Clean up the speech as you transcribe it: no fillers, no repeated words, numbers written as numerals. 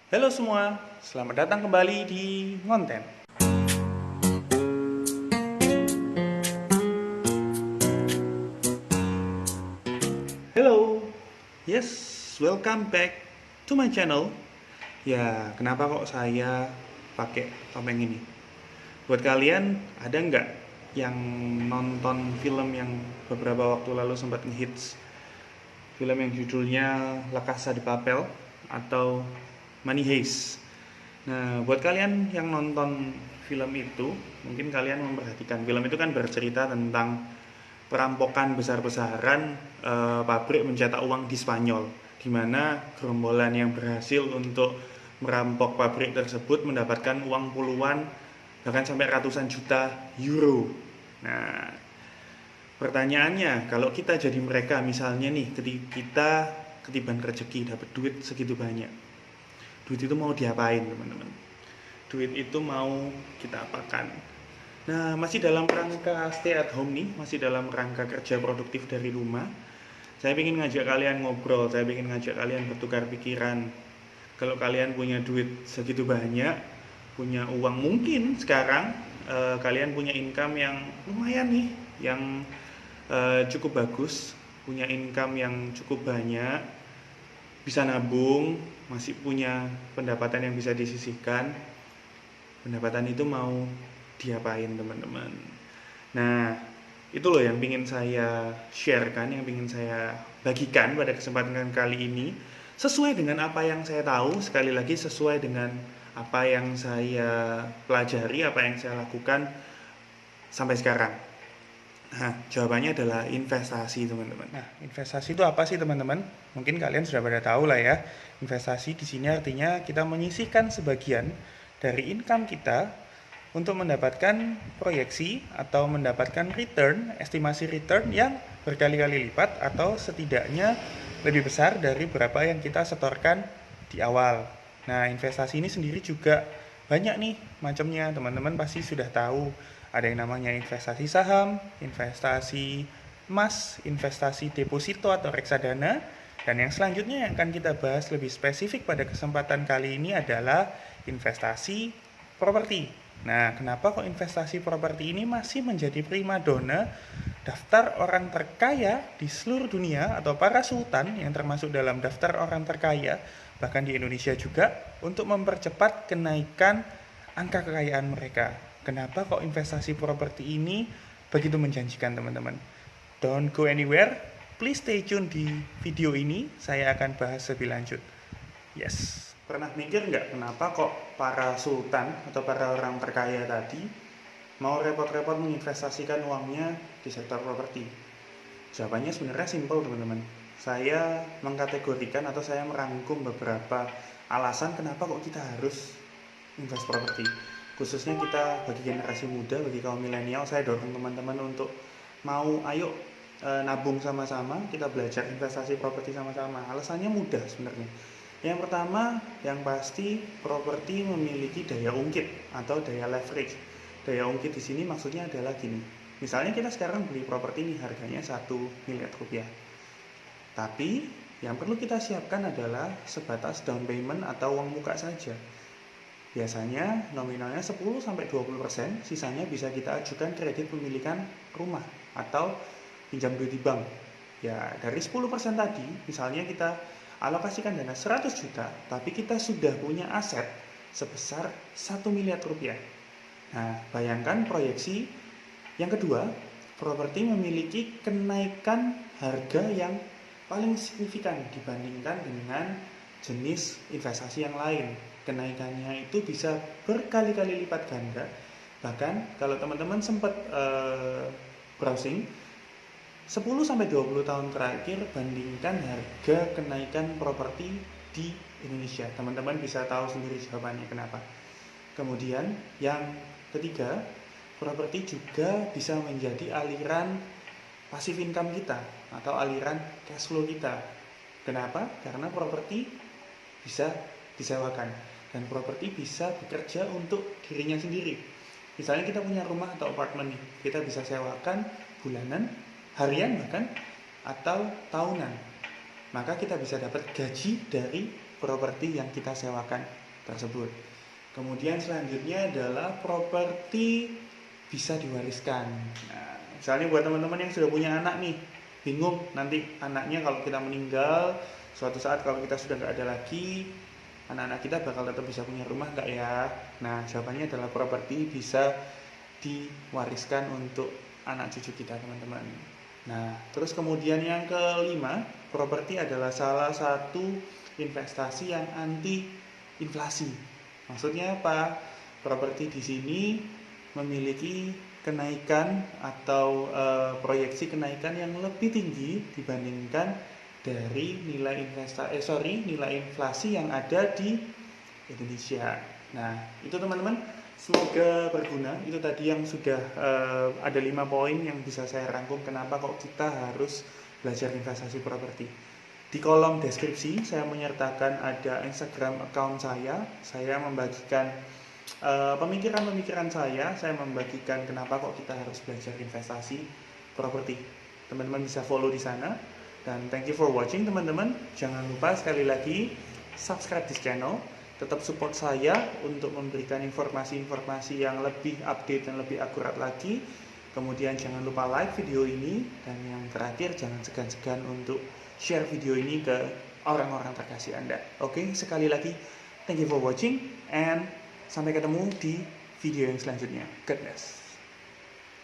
Halo semua, selamat datang kembali di Ngonten. Hello, yes, welcome back to my channel. Ya, kenapa kok saya pakai topeng ini? Buat kalian, ada nggak yang nonton film yang beberapa waktu lalu sempat ngehits? Film yang judulnya La Casa de Papel atau Money Heist. Nah, buat kalian yang nonton film itu, mungkin kalian memperhatikan film itu kan bercerita tentang perampokan besar-besaran pabrik mencetak uang di Spanyol, di mana gerombolan yang berhasil untuk merampok pabrik tersebut mendapatkan uang puluhan bahkan sampai ratusan juta euro. Nah, pertanyaannya, kalau kita jadi mereka misalnya nih, ketika kita ketiban rezeki dapat duit segitu banyak, duit itu mau diapain teman-teman? Duit itu mau kita apakan? Nah, masih dalam rangka stay at home nih, masih dalam rangka kerja produktif dari rumah. Saya ingin ngajak kalian ngobrol, saya ingin ngajak kalian bertukar pikiran. Kalau kalian punya duit segitu banyak, punya uang mungkin sekarang, kalian punya income yang lumayan nih, yang cukup bagus, punya income yang cukup banyak, bisa nabung, masih punya pendapatan yang bisa disisihkan. Pendapatan itu mau diapain teman-teman? Nah, itu loh yang ingin saya sharekan, yang ingin saya bagikan pada kesempatan kali ini. Sesuai dengan apa yang saya tahu, sekali lagi sesuai dengan apa yang saya pelajari, apa yang saya lakukan sampai sekarang. Nah, jawabannya adalah investasi teman-teman. Nah, investasi itu apa sih teman-teman? Mungkin kalian sudah pada tahu lah ya. Investasi di sini artinya kita menyisihkan sebagian dari income kita untuk mendapatkan proyeksi atau mendapatkan return, estimasi return yang berkali-kali lipat atau setidaknya lebih besar dari berapa yang kita setorkan di awal. Nah, investasi ini sendiri juga banyak nih macamnya, teman-teman pasti sudah tahu. Ada yang namanya investasi saham, investasi emas, investasi deposito atau reksadana, dan yang selanjutnya yang akan kita bahas lebih spesifik pada kesempatan kali ini adalah investasi properti. Nah, kenapa kok investasi properti ini masih menjadi primadona daftar orang terkaya di seluruh dunia atau para sultan yang termasuk dalam daftar orang terkaya bahkan di Indonesia juga untuk mempercepat kenaikan angka kekayaan mereka. Kenapa kok investasi properti ini begitu menjanjikan teman-teman? Don't go anywhere, please stay tune di video ini, saya akan bahas lebih lanjut. Yes. Pernah mikir nggak kenapa kok para sultan atau para orang terkaya tadi mau repot-repot menginvestasikan uangnya di sektor properti? Jawabannya sebenarnya simpel teman-teman. Saya mengkategorikan atau saya merangkum beberapa alasan kenapa kok kita harus invest properti. Khususnya kita bagi generasi muda, bagi kaum milenial, saya dorong teman-teman untuk mau ayo nabung sama-sama, kita belajar investasi properti sama-sama. Alasannya mudah sebenarnya. Yang pertama, yang pasti properti memiliki daya ungkit atau daya leverage. Daya ungkit di sini maksudnya adalah gini. Misalnya kita sekarang beli properti ini harganya 1 miliar rupiah. Tapi yang perlu kita siapkan adalah sebatas down payment atau uang muka saja. Biasanya nominalnya 10-20%, sisanya bisa kita ajukan kredit pemilikan rumah atau pinjam duit di bank. Ya, dari 10% tadi, misalnya kita alokasikan dana 100 juta, tapi kita sudah punya aset sebesar 1 miliar rupiah. Nah, bayangkan proyeksi yang kedua, properti memiliki kenaikan harga yang paling signifikan dibandingkan dengan jenis investasi yang lain. Kenaikannya itu bisa berkali-kali lipat ganda. Bahkan kalau teman-teman sempat browsing 10-20 tahun terakhir, bandingkan harga kenaikan properti di Indonesia. Teman-teman bisa tahu sendiri jawabannya kenapa. Kemudian yang ketiga, properti juga bisa menjadi aliran passive income kita atau aliran cash flow kita. Kenapa? Karena properti bisa disewakan dan properti bisa bekerja untuk dirinya sendiri. Misalnya kita punya rumah atau apartemen nih, kita bisa sewakan bulanan, harian bahkan, atau tahunan. Maka kita bisa dapat gaji dari properti yang kita sewakan tersebut. Kemudian selanjutnya adalah properti bisa diwariskan. Nah, misalnya buat teman-teman yang sudah punya anak nih, bingung nanti anaknya kalau kita meninggal, suatu saat kalau kita sudah nggak ada lagi, anak-anak kita bakal tetap bisa punya rumah nggak ya? Nah, jawabannya adalah properti bisa diwariskan untuk anak cucu kita, teman-teman. Nah, terus kemudian yang kelima, properti adalah salah satu investasi yang anti inflasi. Maksudnya apa? Properti di sini memiliki kenaikan atau proyeksi kenaikan yang lebih tinggi dibandingkan dari nilai inflasi yang ada di Indonesia. Nah, itu teman-teman, semoga berguna. Itu tadi yang sudah ada 5 poin yang bisa saya rangkum kenapa kok kita harus belajar investasi properti. Di kolom deskripsi saya menyertakan ada Instagram account saya membagikan pemikiran-pemikiran saya membagikan kenapa kok kita harus belajar investasi properti. Teman-teman bisa follow di sana. Dan thank you for watching, teman-teman. Jangan lupa sekali lagi subscribe di channel, tetap support saya untuk memberikan informasi-informasi yang lebih update dan lebih akurat lagi. Kemudian jangan lupa like video ini, dan yang terakhir jangan segan-segan untuk share video ini ke orang-orang terkasih Anda. Oke, sekali lagi thank you for watching and sampai ketemu di video yang selanjutnya. God bless.